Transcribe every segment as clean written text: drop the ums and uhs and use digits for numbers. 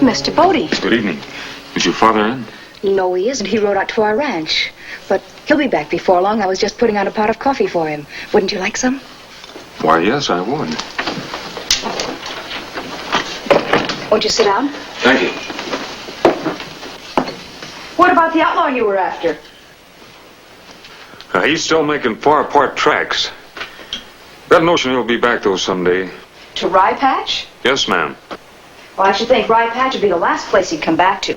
Mr. Bodie. Good evening. Is your father in? No, he isn't. He rode out to our ranch. But he'll be back before long. I was just putting out a pot of coffee for him. Wouldn't you like some? Why, yes, I would. Won't you sit down? Thank you. What about the outlaw you were after? He's still making far-apart tracks. Got a notion he'll be back, though, someday. To Rye Patch? Yes, ma'am. Well, I should think Rye Patch would be the last place he'd come back to.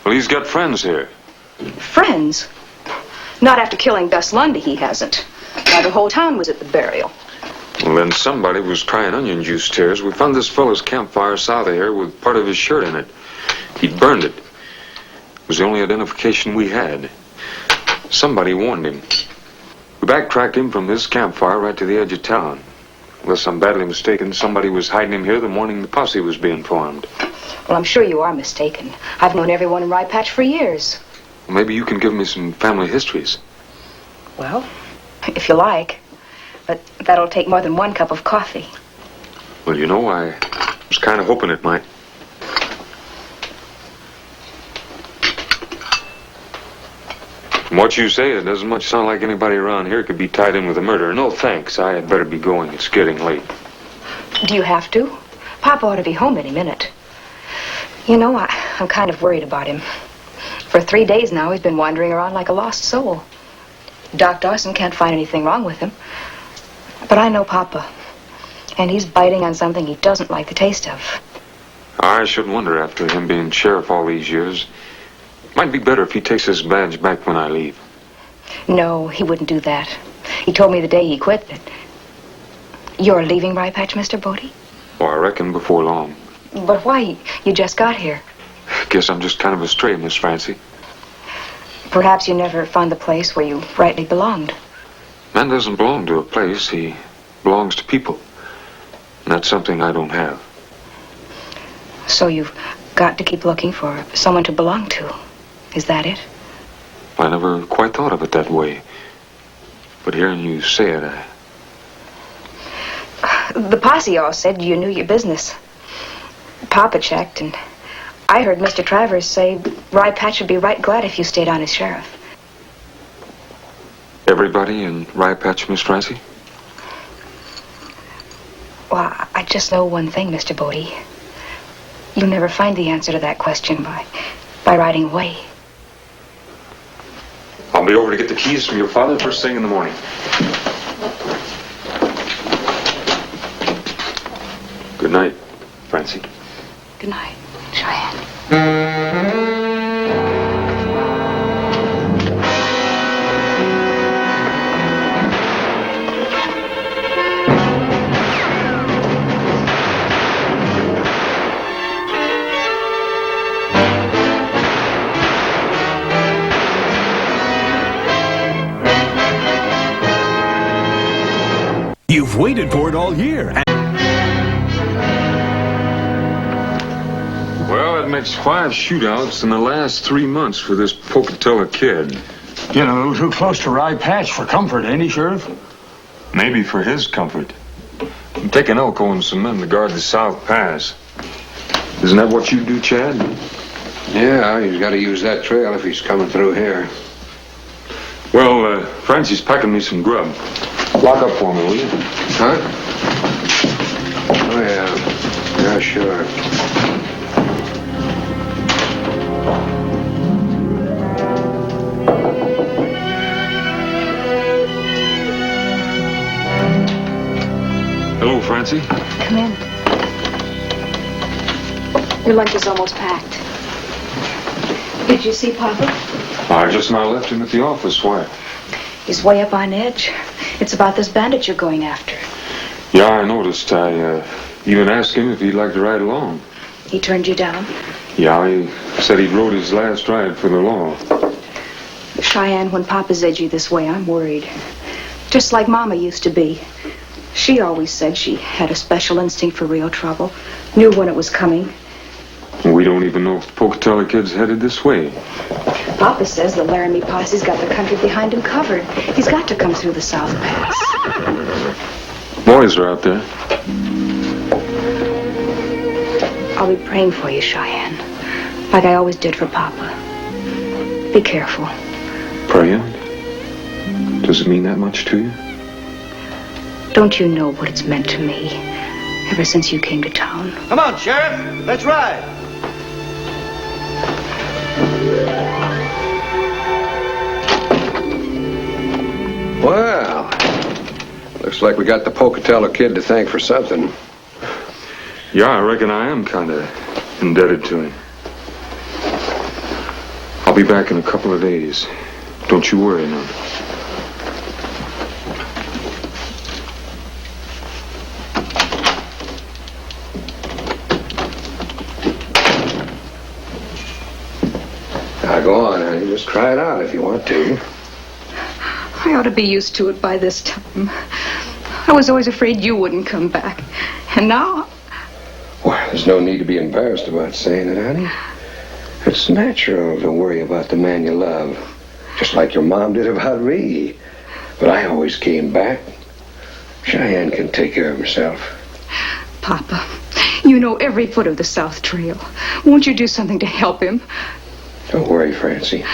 Well, he's got friends here. Friends? Not after killing Gus Lundy, he hasn't. Why, the whole town was at the burial. Well, then somebody was crying onion juice tears. We found this fellow's campfire south of here with part of his shirt in it. He'd burned it. It was the only identification we had. Somebody warned him. We backtracked him from his campfire right to the edge of town. Unless I'm badly mistaken, somebody was hiding him here the morning the posse was being formed. Well, I'm sure you are mistaken. I've known everyone in Rye Patch for years. Well, maybe you can give me some family histories. Well, if you like. But that'll take more than one cup of coffee. Well, you know, I was kind of hoping it might. From what you say, it doesn't much sound like anybody around here could be tied in with a murder. No, thanks. I had better be going. It's getting late. Do you have to? Papa ought to be home any minute. You know, I'm kind of worried about him. For 3 days now, he's been wandering around like a lost soul. Doc Dawson can't find anything wrong with him. But I know Papa. And he's biting on something he doesn't like the taste of. I shouldn't wonder after him being sheriff all these years. Might be better if he takes his badge back when I leave. No, he wouldn't do that. He told me the day he quit that... You're leaving Rye Patch, Mr. Bodie? Oh, I reckon before long. But why? You just got here. Guess I'm just kind of astray, Miss Francie. Perhaps you never found the place where you rightly belonged. Man doesn't belong to a place. He belongs to people. And that's something I don't have. So you've got to keep looking for someone to belong to. Is that it? I never quite thought of it that way. But hearing you say it, The posse all said you knew your business. Papa checked, and I heard Mr. Travers say Rye Patch would be right glad if you stayed on as sheriff. Everybody in Rye Patch, Miss Francie? Well, I just know one thing, Mr. Bodie. You'll never find the answer to that question by riding away. I'll be over to get the keys from your father first thing in the morning. Good night, Francie. Good night, Cheyenne. You've waited for it all year. Well, it makes 5 shootouts in the last 3 months for this Pocatello Kid. Getting a little too close to Rye Patch for comfort, ain't he, Sheriff? Maybe for his comfort. I'm taking Elko and some men to guard the South Pass. Isn't that what you do, Chad? Yeah, he's got to use that trail if he's coming through here. Well, Francie's packing me some grub. Lock up for me, will you? Huh? Oh, yeah. Yeah, sure. Hello, Francie. Come in. Your lunch is almost packed. Did you see Papa? I just now left him at the office. Why? He's way up on edge. It's about this bandit you're going after. Yeah, I noticed. I even asked him if he'd like to ride along. He turned you down? Yeah, he said he'd rode his last ride for the law. Cheyenne, when Papa's edgy this way, I'm worried. Just like Mama used to be. She always said she had a special instinct for real trouble. Knew when it was coming. We don't even know if the Pocatello Kid's headed this way. Papa says the Laramie posse's got the country behind him covered. He's got to come through the South Pass. Boys are out there. I'll be praying for you, Cheyenne. Like I always did for Papa. Be careful. Praying? Does it mean that much to you? Don't you know what it's meant to me ever since you came to town? Come on, Sheriff. Let's ride. Well, looks like we got the Pocatello Kid to thank for something. Yeah, I reckon I am kind of indebted to him. I'll be back in a couple of days. Don't you worry none. Now go on, honey. Just try it out if you want to. I ought to be used to it by this time. I was always afraid you wouldn't come back. And now... Well, there's no need to be embarrassed about saying it, honey. It's natural to worry about the man you love, just like your mom did about me. But I always came back. Cheyenne can take care of herself. Papa, you know every foot of the South Trail. Won't you do something to help him? Don't worry, Francie.